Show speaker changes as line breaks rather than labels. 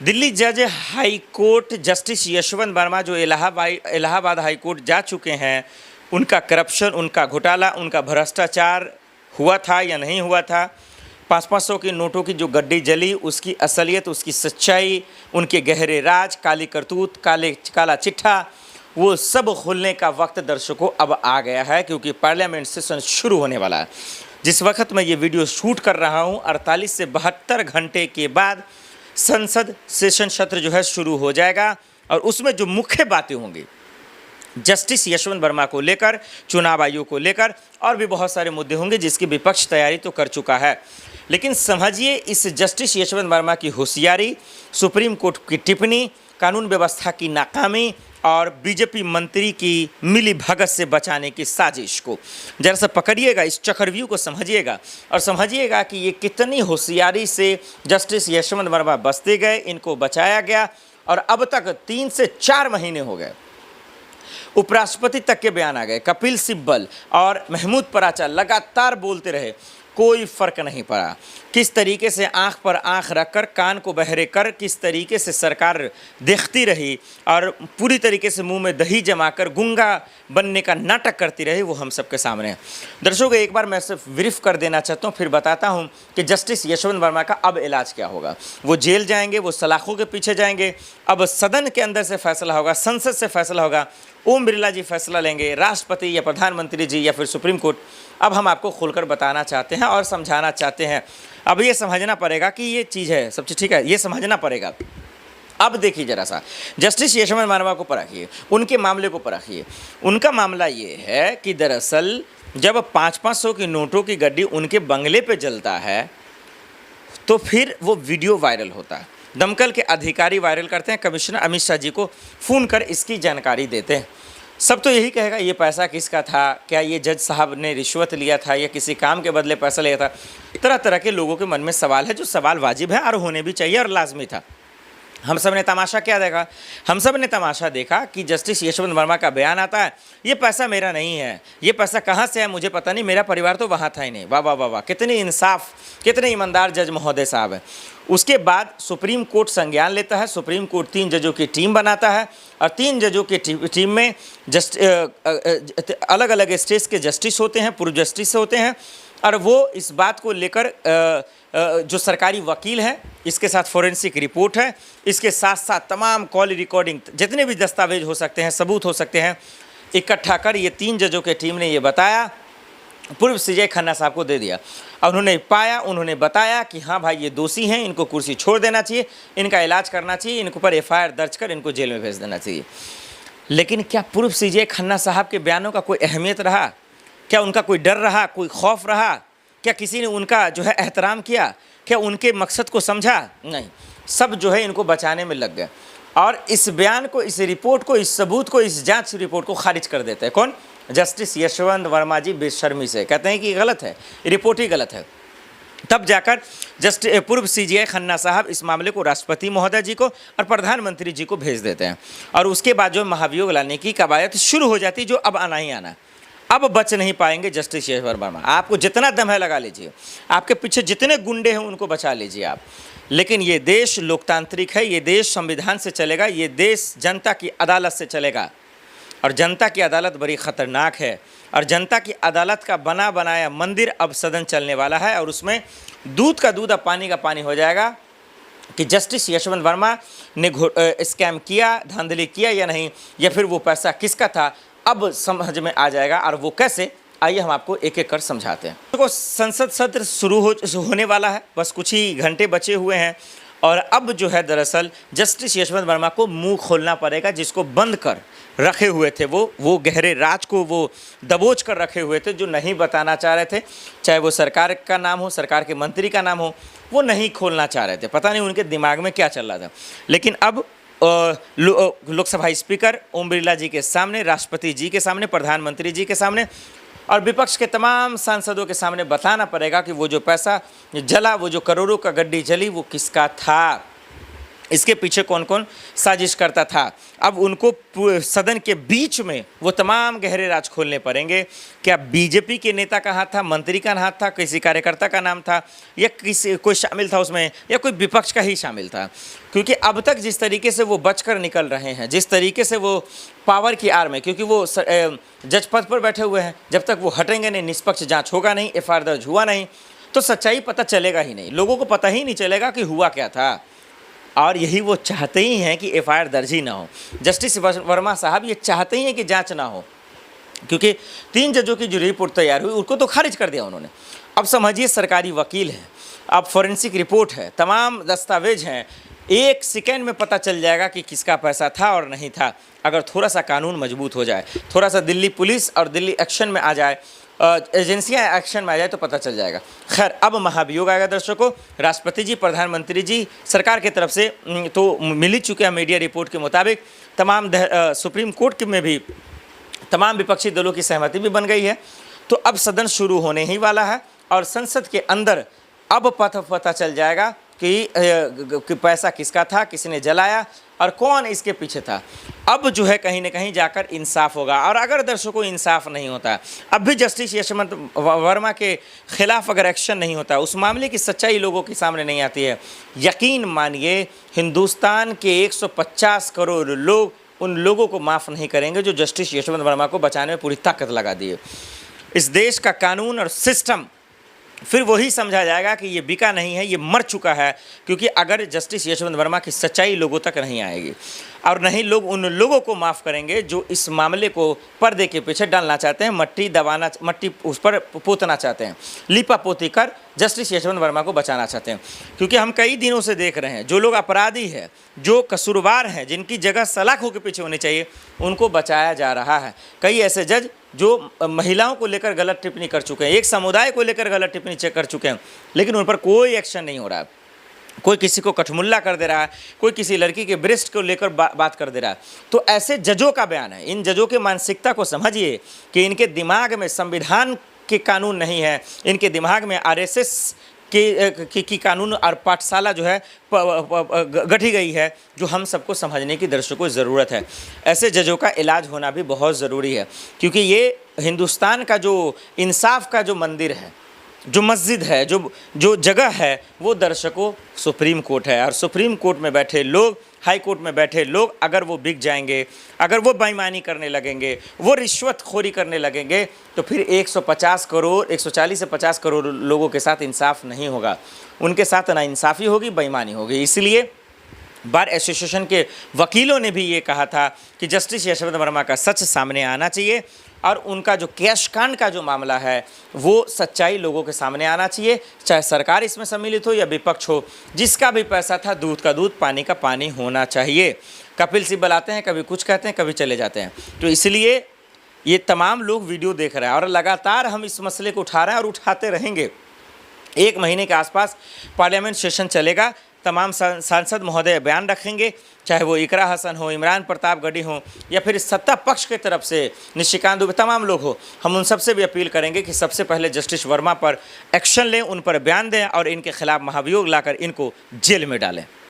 दिल्ली जज high court justice Yashwant Verma जो Allahabad high court जा चुके हैं, उनका करप्शन, उनका घोटाला, उनका भ्रष्टाचार हुआ था या नहीं हुआ था, 500 की नोटों की जो गड्डी जली, उसकी असलियत, उसकी सच्चाई, उनके गहरे राज, काली करतूत, काला चिट्ठा, वो सब खुलने का वक्त दर्शकों अब आ गया है, क्योंकि पार्लियामेंट सेशन शुरू होने वाला है। जिस वक्त मैं ये वीडियो शूट कर रहा हूँ, 48 से 72 घंटे के बाद संसद सेशन सत्र जो है शुरू हो जाएगा, और उसमें जो मुख्य बातें होंगी जस्टिस यशवंत वर्मा को लेकर, चुनाव आयोग को लेकर, और भी बहुत सारे मुद्दे होंगे जिसकी विपक्ष तैयारी तो कर चुका है। लेकिन समझिए इस जस्टिस यशवंत वर्मा की होशियारी, सुप्रीम कोर्ट की टिप्पणी, कानून व्यवस्था की नाकामी और बीजेपी मंत्री की मिली भगत से बचाने की साजिश को जरा सा पकड़िएगा, इस चक्रव्यूह को समझिएगा और समझिएगा कि ये कितनी होशियारी से जस्टिस यशवंत वर्मा बचते गए, इनको बचाया गया। और अब तक 3 से 4 महीने हो गए, उपराष्ट्रपति तक के बयान आ गए, कपिल सिब्बल और महमूद पराचा लगातार बोलते रहे, कोई फर्क नहीं पड़ा। किस तरीके से आंख पर आंख रखकर, कान को बहरे कर, किस तरीके से सरकार देखती रही और पूरी तरीके से मुंह में दही जमाकर गूंगा बनने का नाटक करती रही, वो हम सबके सामने है। दर्शकों, एक बार मैं सिर्फ ब्रीफ कर देना चाहता हूँ, फिर बताता हूँ कि जस्टिस यशवंत वर्मा का अब इलाज क्या होगा। वो जेल जाएंगे, वो सलाखों के पीछे जाएंगे, अब सदन के अंदर से फैसला होगा, संसद से फैसला होगा, ओम बिरला जी फैसला लेंगे, राष्ट्रपति या प्रधानमंत्री जी या फिर सुप्रीम कोर्ट। अब हम आपको खोलकर बताना चाहते हैं और समझाना चाहते हैं। अब ये समझना पड़ेगा कि ये चीज़ है, सब चीज़ ठीक है, ये समझना पड़ेगा। अब देखिए जरा सा, जस्टिस यशवंत वर्मा को परखिए, उनके मामले को परखिए। उनका मामला ये है कि दरअसल जब 500 की नोटों की गड्डी उनके बंगले पे जलता है तो फिर वो वीडियो वायरल होता है। दमकल के अधिकारी वायरल करते हैं, कमिश्नर अमित शाह जी को फ़ोन कर इसकी जानकारी देते हैं। सब तो यही कहेगा ये पैसा किसका था, क्या ये जज साहब ने रिश्वत लिया था या किसी काम के बदले पैसा लिया था। तरह तरह के लोगों के मन में सवाल है, जो सवाल वाजिब है और होने भी चाहिए और लाजमी था। हम सब ने तमाशा क्या देखा? हम सब ने तमाशा देखा कि जस्टिस यशवंत वर्मा का बयान आता है, ये पैसा मेरा नहीं है, ये पैसा कहाँ से है मुझे पता नहीं, मेरा परिवार तो वहाँ था ही नहीं। वाह वाह वाह वाह, कितनी इंसाफ, कितने ईमानदार जज महोदय साहब हैं। उसके बाद सुप्रीम कोर्ट संज्ञान लेता है, सुप्रीम कोर्ट 3 जजों की टीम बनाता है और 3 जजों की टीम में अलग अलग स्टेट्स के जस्टिस होते हैं, पूर्व जस्टिस होते हैं, और वो इस बात को लेकर जो सरकारी वकील हैं, इसके साथ फोरेंसिक रिपोर्ट है, इसके साथ साथ तमाम कॉल रिकॉर्डिंग, जितने भी दस्तावेज हो सकते हैं, सबूत हो सकते हैं, इकट्ठा कर ये 3 जजों की टीम ने ये बताया, पूर्व सीजे खन्ना साहब को दे दिया। और उन्होंने बताया कि हाँ भाई ये दोषी हैं, इनको कुर्सी छोड़ देना चाहिए, इनका इलाज करना चाहिए, इनके ऊपर FIR दर्ज कर इनको जेल में भेज देना चाहिए। लेकिन क्या पूर्व सीजे खन्ना साहब के बयानों का कोई अहमियत रहा? क्या उनका कोई डर रहा, कोई खौफ रहा? क्या किसी ने उनका जो है एहतराम किया? क्या उनके मकसद को समझा? नहीं, सब जो है इनको बचाने में लग गए और इस बयान को, इस रिपोर्ट को, इस सबूत को, इस जांच रिपोर्ट को खारिज कर देते हैं। कौन? जस्टिस यशवंत वर्मा जी बेशर्मी से कहते हैं कि गलत है, रिपोर्ट ही गलत है। तब जाकर पूर्व CJI खन्ना साहब इस मामले को राष्ट्रपति महोदय जी को और प्रधानमंत्री जी को भेज देते हैं और उसके बाद जो महाभियोग लाने की कवायद शुरू हो जाती, जो अब आना ही आना। अब बच नहीं पाएंगे जस्टिस यशवंत वर्मा। आपको जितना दम है लगा लीजिए, आपके पीछे जितने गुंडे हैं उनको बचा लीजिए आप, लेकिन ये देश लोकतांत्रिक है, ये देश संविधान से चलेगा, ये देश जनता की अदालत से चलेगा। और जनता की अदालत बड़ी ख़तरनाक है और जनता की अदालत का बना बनाया मंदिर अब सदन चलने वाला है और उसमें दूध का दूध अब पानी का पानी हो जाएगा कि जस्टिस यशवंत वर्मा ने स्कैम किया, धांधली किया या नहीं, या फिर वो पैसा किसका था, अब समझ में आ जाएगा। और वो कैसे, आइए हम आपको एक एक कर समझाते हैं। तो संसद सत्र शुरू होने वाला है, बस कुछ ही घंटे बचे हुए हैं और अब जो है दरअसल जस्टिस यशवंत वर्मा को मुंह खोलना पड़ेगा, जिसको बंद कर रखे हुए थे, वो गहरे राज को वो दबोच कर रखे हुए थे, जो नहीं बताना चाह रहे थे, चाहे वो सरकार का नाम हो, सरकार के मंत्री का नाम हो, वो नहीं खोलना चाह रहे थे। पता नहीं उनके दिमाग में क्या चल रहा था। लेकिन अब लोकसभा स्पीकर ओम बिरला जी के सामने, राष्ट्रपति जी के सामने, प्रधानमंत्री जी के सामने और विपक्ष के तमाम सांसदों के सामने बताना पड़ेगा कि वो जो पैसा जला, वो जो करोड़ों का गड्डी जली, वो किसका था। इसके पीछे कौन कौन साजिश करता था। अब उनको सदन के बीच में वो तमाम गहरे राज खोलने पड़ेंगे। क्या बीजेपी के नेता का हाथ था, मंत्री का हाथ था, किसी कार्यकर्ता का नाम था, या किसी कोई शामिल था उसमें, या कोई विपक्ष का ही शामिल था? क्योंकि अब तक जिस तरीके से वो बचकर निकल रहे हैं, जिस तरीके से वो पावर की आड़ में, क्योंकि वो जज पद पर बैठे हुए हैं, जब तक वो हटेंगे नहीं, निष्पक्ष जाँच होगा नहीं, FIR दर्ज हुआ नहीं, तो सच्चाई पता चलेगा ही नहीं, लोगों को पता ही नहीं चलेगा कि हुआ क्या था। और यही वो चाहते ही हैं कि FIR दर्ज ही ना हो। जस्टिस वर्मा साहब ये चाहते ही हैं कि जांच ना हो, क्योंकि 3 जजों की जो रिपोर्ट तैयार हुई उनको तो खारिज कर दिया उन्होंने। अब समझिए सरकारी वकील हैं, अब फॉरेंसिक रिपोर्ट है, तमाम दस्तावेज हैं, 1 सेकेंड में पता चल जाएगा कि किसका पैसा था और नहीं था। अगर थोड़ा सा कानून मजबूत हो जाए, थोड़ा सा दिल्ली पुलिस और दिल्ली एक्शन में आ जाए, एजेंसियां एक्शन में आ जाए, तो पता चल जाएगा। खैर, अब महाभियोग आएगा दर्शकों। राष्ट्रपति जी, प्रधानमंत्री जी, सरकार की तरफ से तो मिल ही चुके हैं मीडिया रिपोर्ट के मुताबिक। तमाम सुप्रीम कोर्ट में भी तमाम विपक्षी दलों की सहमति भी बन गई है। तो अब सदन शुरू होने ही वाला है और संसद के अंदर अब पता चल जाएगा कि पैसा किसका था, किसने जलाया और कौन इसके पीछे था। अब जो है कहीं ना कहीं जाकर इंसाफ होगा। और अगर दर्शकों इंसाफ नहीं होता, अब भी जस्टिस यशवंत वर्मा के खिलाफ अगर एक्शन नहीं होता, उस मामले की सच्चाई लोगों के सामने नहीं आती है, यकीन मानिए हिंदुस्तान के 150 करोड़ लोग उन लोगों को माफ़ नहीं करेंगे जो जस्टिस यशवंत वर्मा को बचाने में पूरी ताकत लगा दिए। इस देश का कानून और सिस्टम फिर वही समझा जाएगा कि ये बिका नहीं है, ये मर चुका है, क्योंकि अगर जस्टिस यशवंत वर्मा की सच्चाई लोगों तक नहीं आएगी और नहीं लोग उन लोगों को माफ़ करेंगे जो इस मामले को पर्दे के पीछे डालना चाहते हैं, मट्टी उस पर पोतना चाहते हैं, लीपा पोती कर जस्टिस यशवंत वर्मा को बचाना चाहते हैं। क्योंकि हम कई दिनों से देख रहे हैं, जो लोग अपराधी हैं, जो कसूरवार हैं, जिनकी जगह सलाखों के पीछे होनी चाहिए, उनको बचाया जा रहा है। कई ऐसे जज जो महिलाओं को लेकर गलत टिप्पणी कर चुके हैं, एक समुदाय को लेकर गलत टिप्पणी कर चुके हैं, लेकिन उन पर कोई एक्शन नहीं हो रहा है। कोई किसी को कठमुल्ला कर दे रहा है, कोई किसी लड़की के ब्रेस्ट को लेकर बात कर दे रहा है। तो ऐसे जजों का बयान है। इन जजों के मानसिकता को समझिए कि इनके दिमाग में संविधान के कानून नहीं है, इनके दिमाग में RSS की कानून और पाठशाला जो है गढ़ी गई है, जो हम सबको समझने की दर्शकों ज़रूरत है। ऐसे जजों का इलाज होना भी बहुत ज़रूरी है, क्योंकि ये हिंदुस्तान का जो इंसाफ का जो मंदिर है, जो मस्जिद है, जो जगह है, वो दर्शकों सुप्रीम कोर्ट है। और सुप्रीम कोर्ट में बैठे लोग, हाई कोर्ट में बैठे लोग, अगर वो बिक जाएंगे, अगर वो बेईमानी करने लगेंगे, वो रिश्वतखोरी करने लगेंगे, तो फिर 150 करोड़ 140 से 50 करोड़ लोगों के साथ इंसाफ नहीं होगा। उनके साथ नाइंसाफ़ी होगी, बेईमानी होगी। इसलिए बार एसोसिएशन के वकीलों ने भी ये कहा था कि जस्टिस यशवंत वर्मा का सच सामने आना चाहिए और उनका जो कैश कांड का जो मामला है वो सच्चाई लोगों के सामने आना चाहिए, चाहे सरकार इसमें सम्मिलित हो या विपक्ष हो। जिसका भी पैसा था, दूध का दूध, पानी का पानी होना चाहिए। कपिल सिब्बल आते हैं, कभी कुछ कहते हैं, कभी चले जाते हैं। तो इसलिए ये तमाम लोग वीडियो देख रहे हैं और लगातार हम इस मसले को उठा रहे हैं और उठाते रहेंगे। 1 महीने के आसपास पार्लियामेंट सेशन चलेगा, तमाम सांसद महोदय बयान रखेंगे, चाहे वो इकरा हसन हो, इमरान प्रताप गढ़ी हो, या फिर सत्ता पक्ष की तरफ से निशिकांत दुबे, तमाम लोग हो। हम उन सबसे भी अपील करेंगे कि सबसे पहले जस्टिस वर्मा पर एक्शन लें, उन पर बयान दें और इनके खिलाफ महाभियोग लाकर इनको जेल में डालें।